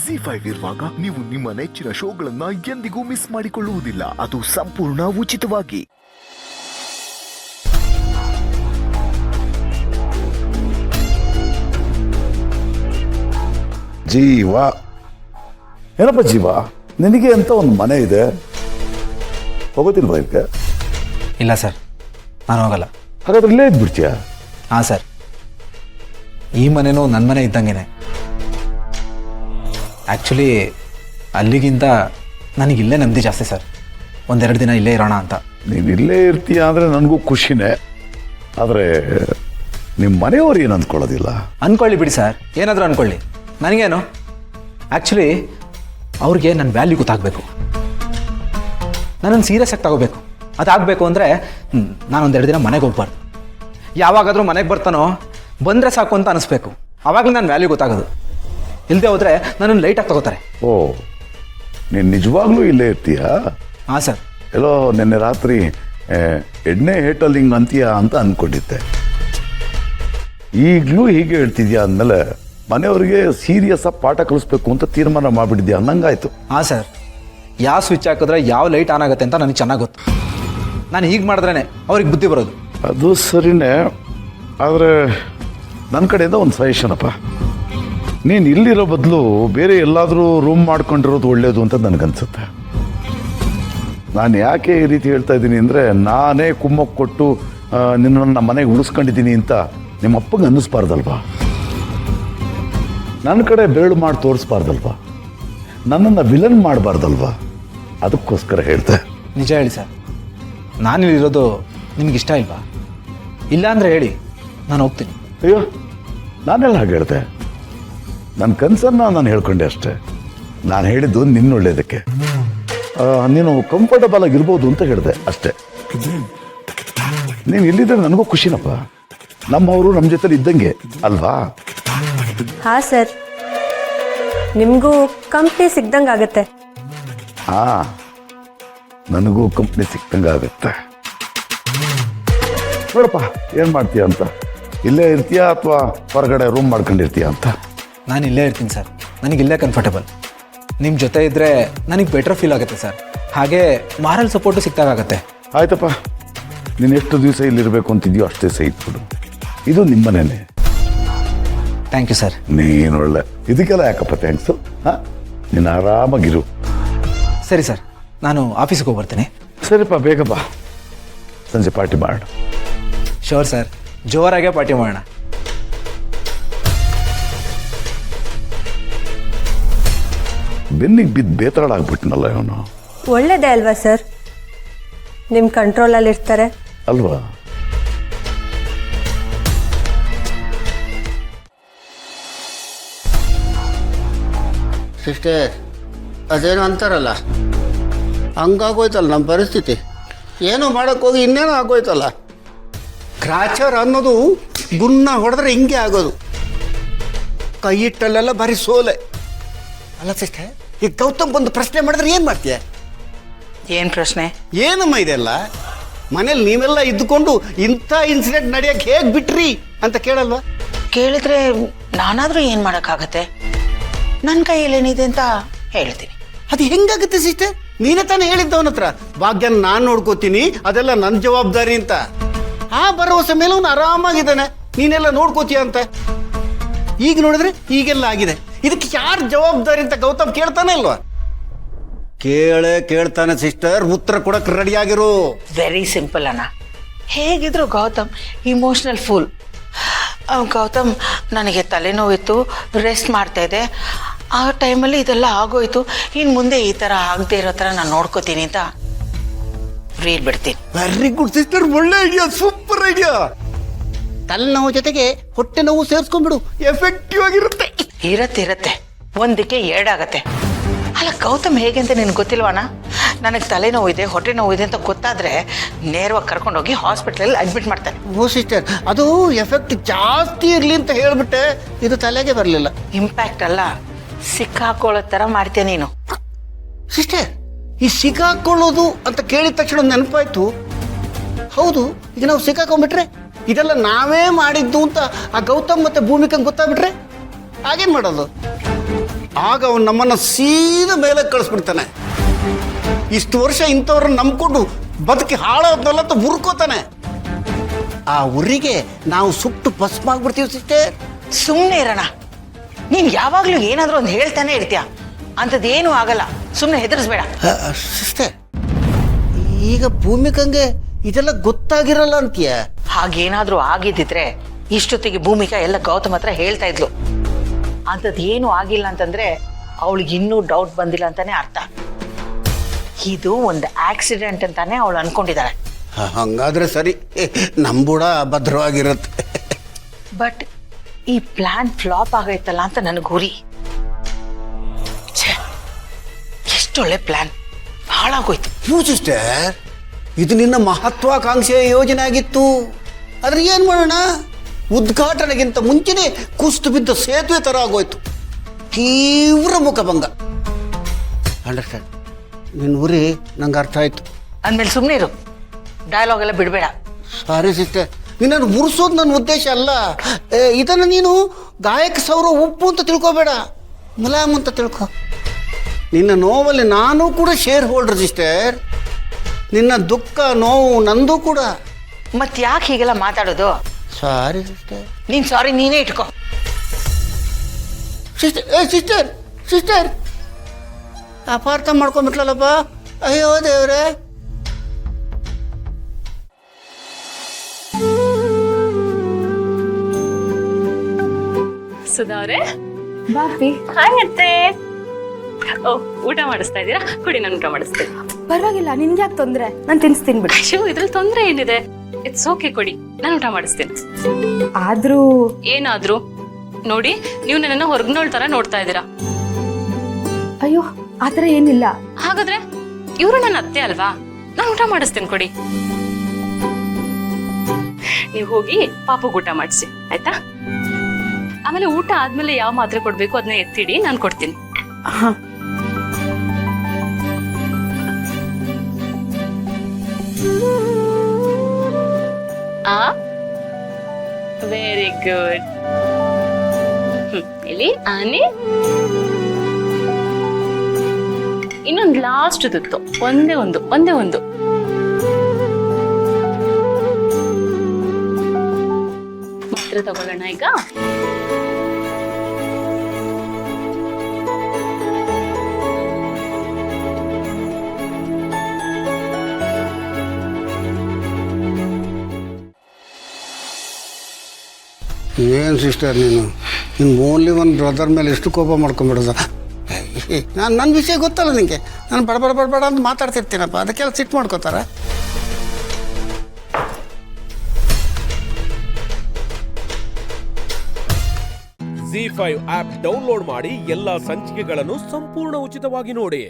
ಜಿ5 ಇರುವಾಗ ನೀವು ನಿಮ್ಮ ನೆಚ್ಚಿನ ಶೋಗಳನ್ನ ಎಂದಿಗೂ ಮಿಸ್ ಮಾಡಿಕೊಳ್ಳುವುದಿಲ್ಲ. ಅದು ಸಂಪೂರ್ಣ ಉಚಿತವಾಗಿ. ಜೀವ ಏನಪ್ಪ ಜೀವ, ನಿನಗೆ ಅಂತ ಒಂದು ಮನೆ ಇದೆ, ಹೋಗೋದಿಲ್ವಾ ಇದಕ್ಕೆ? ಇಲ್ಲ ಸರ್, ನಾನು ಹೋಗಲ್ಲ. ಹಾಗಾದ್ರೆ ಇಲ್ಲೇ ಇದ್ಬಿಡ್ತೀಯ? ಹಾಂ ಸರ್, ಈ ಮನೆನೂ ನನ್ನ ಮನೆ ಇದ್ದಂಗೆ. ಆ್ಯಕ್ಚುಲಿ ಅಲ್ಲಿಗಿಂತ ನನಗಿಲ್ಲೇ ನೆಮ್ಮದಿ ಜಾಸ್ತಿ ಸರ್. ಒಂದೆರಡು ದಿನ ಇಲ್ಲೇ ಇರೋಣ ಅಂತ. ನೀನು ಇಲ್ಲೇ ಇರ್ತೀಯ ಅಂದರೆ ನನಗೂ ಖುಷಿನೇ. ಆದರೆ ನಿಮ್ಮ ಮನೆಯವ್ರು ಏನು ಅಂದ್ಕೊಳ್ಳೋದಿಲ್ಲ? ಅಂದ್ಕೊಳ್ಳಿ ಬಿಡಿ ಸರ್, ಏನಾದರೂ ಅಂದ್ಕೊಳ್ಳಿ, ನನಗೇನು. ಆ್ಯಕ್ಚುಲಿ ಅವ್ರಿಗೆ ನನ್ನ ವ್ಯಾಲ್ಯೂ ಗೊತ್ತಾಗಬೇಕು, ನನ್ನನ್ನು ಸೀರಿಯಸ್ ಆಗಿ ತಗೋಬೇಕು. ಅದಾಗಬೇಕು ಅಂದರೆ ನಾನೊಂದೆರಡು ದಿನ ಮನೆಗೆ ಹೋಗ್ಬಾರ್ದು. ಯಾವಾಗಾದರೂ ಮನೆಗೆ ಬರ್ತಾನೋ ಬಂದರೆ ಸಾಕು ಅಂತ ಅನಿಸ್ಬೇಕು. ಆವಾಗಲೇ ನನ್ನ ವ್ಯಾಲ್ಯೂ ಗೊತ್ತಾಗೋದು. ಇಲ್ಲದೆ ಹೋದರೆ ನನ್ನನ್ನು ಲೈಟಾಗಿ ತಗೋತಾರೆ. ಓ, ನೀನು ನಿಜವಾಗ್ಲೂ ಇಲ್ಲೇ ಇರ್ತೀಯ? ಹಾಂ ಸರ್. ಎಲ್ಲೋ ನಿನ್ನೆ ರಾತ್ರಿ ಎಣ್ಣೆ ಹೇಟಲ್ಲಿ ಹಿಂಗೆ ಅಂತೀಯ ಅಂತ ಅಂದ್ಕೊಂಡಿದ್ದೆ. ಈಗಲೂ ಹೀಗೆ ಹೇಳ್ತಿದ್ಯಾ ಅಂದಮೇಲೆ ಮನೆಯವ್ರಿಗೆ ಸೀರಿಯಸ್ ಆಗಿ ಪಾಠ ಕಲಿಸ್ಬೇಕು ಅಂತ ತೀರ್ಮಾನ ಮಾಡಿಬಿಟ್ಟಿದ್ಯಾ ಅನ್ನಂಗಾಯ್ತು. ಹಾಂ ಸರ್, ಯಾವ ಸ್ವಿಚ್ ಹಾಕಿದ್ರೆ ಯಾವ ಲೈಟ್ ಆನ್ ಆಗುತ್ತೆ ಅಂತ ನನಗೆ ಚೆನ್ನಾಗಿ ಗೊತ್ತು. ನಾನು ಹೀಗೆ ಮಾಡಿದ್ರೇ ಅವ್ರಿಗೆ ಬುದ್ಧಿ ಬರೋದು. ಅದು ಸರಿನೇ, ಆದರೆ ನನ್ನ ಕಡೆಯಿಂದ ಒಂದು ಸಜೆಷನ್ ಅಪ್ಪ. ನೀನು ಇಲ್ಲಿರೋ ಬದಲು ಬೇರೆ ಎಲ್ಲಾದರೂ ರೂಮ್ ಮಾಡ್ಕೊಂಡಿರೋದು ಒಳ್ಳೆಯದು ಅಂತ ನನಗನ್ಸುತ್ತೆ. ನಾನು ಯಾಕೆ ಈ ರೀತಿ ಹೇಳ್ತಾ ಇದ್ದೀನಿ ಅಂದರೆ, ನಾನೇ ಕುಮ್ಮಕ್ಕೆ ಕೊಟ್ಟು ನಿನ್ನನ್ನು ಮನೆಗೆ ಉಳಿಸ್ಕೊಂಡಿದ್ದೀನಿ ಅಂತ ನಿಮ್ಮ ಅಪ್ಪಂಗೆ ಅನ್ನಿಸ್ಬಾರ್ದಲ್ವಾ? ನನ್ನ ಕಡೆ ಬೆರಳು ಮಾಡಿ ತೋರಿಸ್ಬಾರ್ದಲ್ವಾ? ನನ್ನನ್ನು ವಿಲನ್ ಮಾಡಬಾರ್ದಲ್ವಾ? ಅದಕ್ಕೋಸ್ಕರ ಹೇಳ್ತೆ. ನಿಜ ಹೇಳಿ ಸರ್, ನಾನಿಲ್ಲಿರೋದು ನಿಮ್ಗೆ ಇಷ್ಟ ಇಲ್ವಾ? ಇಲ್ಲ ಅಂದರೆ ಹೇಳಿ, ನಾನು ಹೋಗ್ತೀನಿ. ಅಯ್ಯೋ, ನಾನೆಲ್ಲ ಹಾಗೆ ಹೇಳ್ದೆ. ನನ್ನ ಕನಸನ್ನು ನಾನು ಹೇಳ್ಕೊಂಡೆ ಅಷ್ಟೇ. ನಾನು ಹೇಳಿದ್ದು ನಿನ್ನ ಒಳ್ಳೆಯದಕ್ಕೆ. ನೀನು ಕಂಫರ್ಟಬಲ್ ಆಗಿರ್ಬೋದು ಅಂತ ಹೇಳಿದೆ ಅಷ್ಟೇ. ನೀನು ಇಲ್ಲಿದ್ದರೆ ನನಗೂ ಖುಷಿನಪ್ಪ. ನಮ್ಮವರು ನಮ್ಮ ಜೊತೆ ಇದ್ದಂಗೆ ಅಲ್ವಾ? ಹಾಂ ಸರ್, ನಿಮಗೂ ಕಂಪ್ನಿ ಸಿಗ್ದಂಗೆ ಆಗುತ್ತೆ. ಹಾಂ, ನನಗೂ ಕಂಪ್ನಿ ಸಿಕ್ತಂಗೆ ಆಗುತ್ತೆ. ನೋಡಪ್ಪ, ಏನು ಮಾಡ್ತೀಯ ಅಂತ? ಇಲ್ಲೇ ಇರ್ತೀಯಾ ಅಥವಾ ಹೊರಗಡೆ ರೂಮ್ ಮಾಡ್ಕೊಂಡಿರ್ತೀಯ ಅಂತ? ನಾನು ಇಲ್ಲೇ ಇರ್ತೀನಿ ಸರ್, ನನಗೆ ಇಲ್ಲೇ ಕಂಫರ್ಟಬಲ್. ನಿಮ್ಮ ಜೊತೆ ಇದ್ದರೆ ನನಗೆ ಬೆಟರ್ ಫೀಲ್ ಆಗುತ್ತೆ ಸರ್. ಹಾಗೆ ಮಾರಲ್ ಸಪೋರ್ಟು ಸಿಕ್ತಾಗತ್ತೆ. ಆಯ್ತಪ್ಪ, ನೀನು ಎಷ್ಟು ದಿವಸ ಇಲ್ಲಿರಬೇಕು ಅಂತಿದ್ಯೋ ಅಷ್ಟೇ ಸಹ ಇಟ್ಬಿಡು. ಇದು ನಿಮ್ಮನೇನೆ. Thank you sir. ನೀನು ಒಳ್ಳೆ, ಇದಕ್ಕೆಲ್ಲ ಯಾಕಪ್ಪ ಥ್ಯಾಂಕ್ಸು? ಹಾಂ, ನೀನು ಆರಾಮಾಗಿರು. ಸರಿ ಸರ್, ನಾನು ಆಫೀಸಿಗೆ ಹೋಗಿ ಬರ್ತೀನಿ. ಸರಿಪ್ಪ, ಬೇಗ ಬಾ, ಸಂಜೆ ಪಾರ್ಟಿ ಮಾಡೋಣ. ಶೋರ್ ಸರ್, ಜೋರಾಗೆ ಪಾರ್ಟಿ ಮಾಡೋಣ. ಬೆನ್ನಿಗೆ ಬಿದ್ದು ಬೇತಾಳಾಗ್ಬಿಟ್ನಲ್ಲ ಇವನು. ಒಳ್ಳೇದೇ ಅಲ್ವಾ ಸರ್? ನಿಮ್ಮ ಕಂಟ್ರೋಲಲ್ಲಿ ಇರ್ತಾರೆ ಅಲ್ವಾ? ಸಿಸ್ಟರ್, ಅದೇನು ಅಂತಾರಲ್ಲ, ಹಂಗಾಗೋಯ್ತಲ್ಲ ನಮ್ಮ ಪರಿಸ್ಥಿತಿ. ಏನೋ ಮಾಡೋಕ್ಕೋಗಿ ಇನ್ನೇನೋ ಆಗೋಯ್ತಲ್ಲ. ಗ್ರಾಚಾರ ಅನ್ನೋದು ಗುನ್ನ ಹೊಡೆದ್ರೆ ಹಿಂಗೆ ಆಗೋದು. ಕೈ ಇಟ್ಟಲ್ಲೆಲ್ಲ ಬರೀ ಸೋಲೆ ಅಲ್ಲ ಸಿಸ್ಟರ್. ಈಗ ಗೌತಮ್ ಬಂದು ಪ್ರಶ್ನೆ ಮಾಡಿದ್ರೆ ಏನು ಮಾಡ್ತೀಯ? ಏನು ಪ್ರಶ್ನೆ? ಏನಮ್ಮ ಇದೆಲ್ಲ? ಮನೇಲಿ ನೀವೆಲ್ಲ ಇದ್ದುಕೊಂಡು ಇಂಥ ಇನ್ಸಿಡೆಂಟ್ ನಡೆಯಕ್ಕೆ ಹೇಗೆ ಬಿಟ್ರಿ ಅಂತ ಕೇಳಲ್ವಾ? ಕೇಳಿದ್ರೆ ನಾನಾದರೂ ಏನು ಮಾಡೋಕ್ಕಾಗತ್ತೆ? ನನ್ನ ಕೈಯಲ್ಲೇನಿದೆ ಅಂತ ಹೇಳ್ತೀನಿ. ಅದು ಹೆಂಗಾಗುತ್ತೆ ಸಿಸ್ಟರ್? ನೀನೇ ತಾನೇ ಹೇಳಿದ್ದವನ ಹತ್ರ, ಭಾಗ್ಯನ ನಾನು ನೋಡ್ಕೋತೀನಿ, ಅದೆಲ್ಲ ನನ್ನ ಜವಾಬ್ದಾರಿ ಅಂತ. ಆ ಭರವಸೆ ಮೇಲೆ ಅವನು ಆರಾಮಾಗಿದ್ದಾನೆ, ನೀನೆಲ್ಲ ನೋಡ್ಕೋತೀಯ ಅಂತ. ಈಗ ನೋಡಿದ್ರೆ ಈಗೆಲ್ಲ ಆಗಿದೆ. ಇದಕ್ಕೆ ಯಾರು ಜವಾಬ್ದಾರಿ ಅಂತ ಗೌತಮ್ ಕೇಳ್ತಾನೆ ಇಲ್ವಾ? ಕೇಳ್ತಾನೆ ಸಿಸ್ಟರ್, ಉತ್ತರ ಕೊಡಕ್ಕೆ ರೆಡಿ ಆಗಿರು. ವೆರಿ ಸಿಂಪಲ್ ಅಣ್ಣ. ಹೇಗಿದ್ರು ಗೌತಮ್ ಇಮೋಷ್ನಲ್ ಫುಲ್. ಗೌತಮ್, ನನಗೆ ತಲೆನೋವಿತ್ತು, ರೆಸ್ಟ್ ಮಾಡ್ತಾ ಇದ್ದೆ, ಆ ಟೈಮಲ್ಲಿ ಇದೆಲ್ಲ ಆಗೋಯ್ತು, ಇನ್ನು ಮುಂದೆ ಈ ಥರ ಆಗದೆ ಇರೋ ಥರ ನಾನು ನೋಡ್ಕೋತೀನಿ ಅಂತ ರೀಲ್ ಬಿಡ್ತೀನಿ. ವೆರಿ ಗುಡ್ ಸಿಸ್ಟರ್, ಒಳ್ಳೆ ಐಡಿಯಾ, ಸೂಪರ್ ಐಡಿಯಾ. ತಲೆನೋವು ಜೊತೆಗೆ ಹೊಟ್ಟೆ ನೋವು ಸೇರಿಸ್ಕೊಂಡ್ಬಿಡು, ಎಫೆಕ್ಟಿವ್ ಆಗಿರುತ್ತೆ. ಇರತ್ತೆ, ಒಂದಕ್ಕೆ ಎರಡಾಗತ್ತೆ. ಅಲ್ಲ ಗೌತಮ್ ಹೇಗೆ ಅಂತ ನಿನ್ಗೆ ಗೊತ್ತಿಲ್ವಾಣ? ನನಗೆ ತಲೆನೋವು ಇದೆ, ಹೊಟ್ಟೆ ನೋವು ಇದೆ ಅಂತ ಗೊತ್ತಾದರೆ ನೇರವಾಗಿ ಕರ್ಕೊಂಡೋಗಿ ಹಾಸ್ಪಿಟ್ಲಲ್ಲಿ ಅಡ್ಮಿಟ್ ಮಾಡ್ತಾನೆ. ಓ ಸಿಸ್ಟರ್, ಅದು ಎಫೆಕ್ಟ್ ಜಾಸ್ತಿ ಇರಲಿ ಅಂತ ಹೇಳ್ಬಿಟ್ಟೆ, ಇದು ತಲೆಗೆ ಬರಲಿಲ್ಲ. ಇಂಪ್ಯಾಕ್ಟ್ ಅಲ್ಲ, ಸಿಕ್ಕಾಕೊಳ್ಳೋ ಥರ ಮಾಡ್ತೀಯ ನೀನು. ಸಿಸ್ಟರ್, ಈ ಸಿಕ್ಕಾಕೊಳ್ಳೋದು ಅಂತ ಕೇಳಿದ ತಕ್ಷಣ ನೆನಪಾಯ್ತು. ಹೌದು, ಈಗ ನಾವು ಸಿಕ್ಕಾಕೊಂಡ್ಬಿಟ್ರೆ ಇದೆಲ್ಲ ನಾವೇ ಮಾಡಿದ್ದು ಅಂತ ಆ ಗೌತಮ್ ಮತ್ತೆ ಭೂಮಿಕಂಗೆ ಗೊತ್ತಾಗ್ಬಿಟ್ರೆ ಆಗೇನು ಮಾಡೋದು? ಆಗ ಅವನು ನಮ್ಮನ್ನು ಸೀದಾ ಮೇಲೆ ಕಳಿಸ್ಬಿಡ್ತಾನೆ. ಇಷ್ಟು ವರ್ಷ ಇಂಥವ್ರನ್ನ ನಂಬ್ಕೊಂಡು ಬದುಕಿ ಹಾಳೋದ್ನಲ್ಲ ಅಂತ ಹುರ್ಕೋತಾನೆ. ಆ ಉರಿಗೆ ನಾವು ಸುಟ್ಟು ಭಸ್ಮ ಆಗ್ಬಿಡ್ತೀವಿ ಸಿಸ್ಟರ್. ಸುಮ್ಮನೆ ಇರೋಣ. ನೀನು ಯಾವಾಗಲೂ ಏನಾದರೂ ಒಂದು ಹೇಳ್ತಾನೆ ಇರ್ತೀಯ. ಅಂಥದ್ದೇನೂ ಆಗಲ್ಲ, ಸುಮ್ಮನೆ ಹೆದರಿಸ್ಬೇಡ. ಸಿಸ್ಟರ್, ಈಗ ಭೂಮಿಕಂಗೆ ಇದೆಲ್ಲ ಗೊತ್ತಾಗಿರಲ್ಲ ಅಂತೀಯ? ಹಾಗೇನಾದರೂ ಆಗಿದ್ದಿದ್ರೆ ಇಷ್ಟೊತ್ತಿಗೆ ಭೂಮಿಕಾ ಎಲ್ಲ ಗೌತಮ್ ಹತ್ರ ಹೇಳ್ತಾ ಇದ್ಲು. ಅಂಥದ್ದು ಏನೂ ಆಗಿಲ್ಲ ಅಂತಂದ್ರೆ ಅವಳಿಗೆ ಇನ್ನೂ ಡೌಟ್ ಬಂದಿಲ್ಲ ಅಂತಾನೆ ಅರ್ಥ. ಇದು ಒಂದು ಆಕ್ಸಿಡೆಂಟ್ ಅಂತಾನೆ ಅವಳು ಅನ್ಕೊಂಡಿದ್ದಾಳೆ. ಹಂಗಾದ್ರೆ ಸರಿ, ನಂಬೂಡ ಭದ್ರವಾಗಿರುತ್ತೆ. ಬಟ್ ಈ ಪ್ಲಾನ್ ಫ್ಲಾಪ್ ಆಗೈತಲ್ಲ ಅಂತ ನನಗೆ ಗುರಿ. ಎಷ್ಟೊಳ್ಳೆ ಪ್ಲಾನ್ ಹಾಳಾಗೋಯ್ತು. ಸಿಸ್ಟರ್, ಇದು ನಿನ್ನ ಮಹತ್ವಾಕಾಂಕ್ಷೆಯ ಯೋಜನೆ ಆಗಿತ್ತು. ಆದ್ರೆ ಏನ್ ಮಾಡೋಣ, ಉದ್ಘಾಟನೆಗಿಂತ ಮುಂಚೆನೆ ಕುಸಿದು ಬಿದ್ದ ಸೇತುವೆ ತರ ಆಗೋಯ್ತು. ತೀವ್ರ ಮುಖಭಂಗ. ಅಂಡರ್ಸ್ಟ್ಯಾಂಡ್? ನಿನ್ನ ಉರಿ ನಂಗೆ ಅರ್ಥ ಆಯ್ತು. ಅಂದಮೇಲೆ ಸುಮ್ಮನೆ ಇರು, ಡೈಲಾಗ್ ಎಲ್ಲ ಬಿಡಬೇಡ. ಸಾರಿ ಸಿಸ್ಟರ್, ನಿನ್ನನ್ನು ಉರ್ಸೋದು ನನ್ನ ಉದ್ದೇಶ ಅಲ್ಲ. ಇದನ್ನು ನೀನು ಗಾಯಕ ಸೌರ ಉಪ್ಪು ಅಂತ ತಿಳ್ಕೊಬೇಡ, ಮುಲಾಮ್ ಅಂತ ತಿಳ್ಕೊ. ನಿನ್ನ ನೋವಲ್ಲಿ ನಾನು ಕೂಡ ಶೇರ್ ಹೋಲ್ಡರ್ ಸಿಸ್ಟರ್. ನಿನ್ನ ದುಃಖ ನೋವು ನಂದು ಕೂಡ. ಮತ್ತೆ ಯಾಕೆ ಹೀಗೆಲ್ಲ ಮಾತಾಡೋದು? Sorry sister. ನೀನ್ ಸಾರಿ ನೀನೇ ಇಟ್ಕೋ. ಸಿಸ್ಟರ್, ಸಿಸ್ಟರ್ ಸಿಸ್ಟರ್ ಅಪಾರ್ಥ ಮಾಡ್ಕೊಂಡ್ಬಿಟ್ಲಲ್ಲಪ್ಪ. ಅಯ್ಯೋ ದೇವ್ರೆ. ಸುಧಾವ್ರೆ, ಬಾಪಿ, ಹಾಯ್ ಅತ್ತೆ. ಓ, ಊಟ ಮಾಡಿಸ್ತಾ ಇದ್ದೀರಾ? ಕೊಡಿ, ನಾನು ಊಟ ಮಾಡಿಸ್ತೇನೆ. ಪರವಾಗಿಲ್ಲ, ನಿನ್ಗೆ ಯಾಕೆ ತೊಂದರೆ? ನಾನು ತಿನ್ನಿಸ್ತೀನಿ ಬಿಡಿ. ಅಯ್ಯೋ, ಇದ್ರಲ್ಲಿ ತೊಂದರೆ ಏನಿದೆ? ಇಟ್ಸ್ ಓಕೆ, ಕೊಡಿ, ನಾನು ಊಟ ಮಾಡಿಸ್ತೇನೆ. ಆದ್ರೂ ಏನಾದ್ರೂ ನೋಡಿ, ನೀವು ನನ್ನನ್ನ ಹೊರಗ್ನೋಳ್ ತರ ನೋಡ್ತಾ ಇದ್ದೀರಾ. ಅಯ್ಯೋ, ಆತರ ಏನಿಲ್ಲ. ಹಾಗಾದ್ರೆ ಇವರು ನನ್ನ ಅತ್ತೆ ಅಲ್ವಾ? ನಾನು ಊಟ ಮಾಡಿಸ್ತೇನೆ, ಕೊಡಿ. ನೀವು ಹೋಗಿ ಪಾಪು ಊಟ ಮಾಡಿಸಿ, ಆಯ್ತಾ? ಆಮೇಲೆ ಊಟ ಆದ್ಮೇಲೆ ಯಾವ ಮಾತ್ರೆ ಕೊಡ್ಬೇಕು ಅದನ್ನ ಎತ್ತಿಡಿ, ನಾನು ಕೊಡ್ತೀನಿ. ಹಾ. Very good. ಇಲ್ಲಿ ಆನೆ. ಇನ್ನೊಂದು ಲಾಸ್ಟ್ ತುತ್ತು, ಒಂದೇ ಒಂದು ಮಾತ್ರ ತಗೊಳ್ಳೋಣ ಈಗ. ಏನು ಸಿಸ್ಟರ್, ನೀನು ಓನ್ಲಿ ಒಂದು ಬ್ರದರ್ ಮೇಲೆ ಎಷ್ಟು ಕೋಪ ಮಾಡ್ಕೊಂಡ್ಬಿಡೋದ? ನನ್ನ ವಿಷಯ ಗೊತ್ತಲ್ಲ ನಿನಗೆ. ನಾನು ಬಡಬಡ ಅಂತ ಮಾತಾಡ್ತಿರ್ತೀನಪ್ಪ, ಅದಕ್ಕೆಲ್ಲ ಸಿಟ್ಟು ಮಾಡ್ಕೋತಾರ. ZEE5 ಆಪ್ ಡೌನ್ಲೋಡ್ ಮಾಡಿ ಎಲ್ಲಾ ಸಂಚಿಕೆಗಳನ್ನು ಸಂಪೂರ್ಣ ಉಚಿತವಾಗಿ ನೋಡಿ.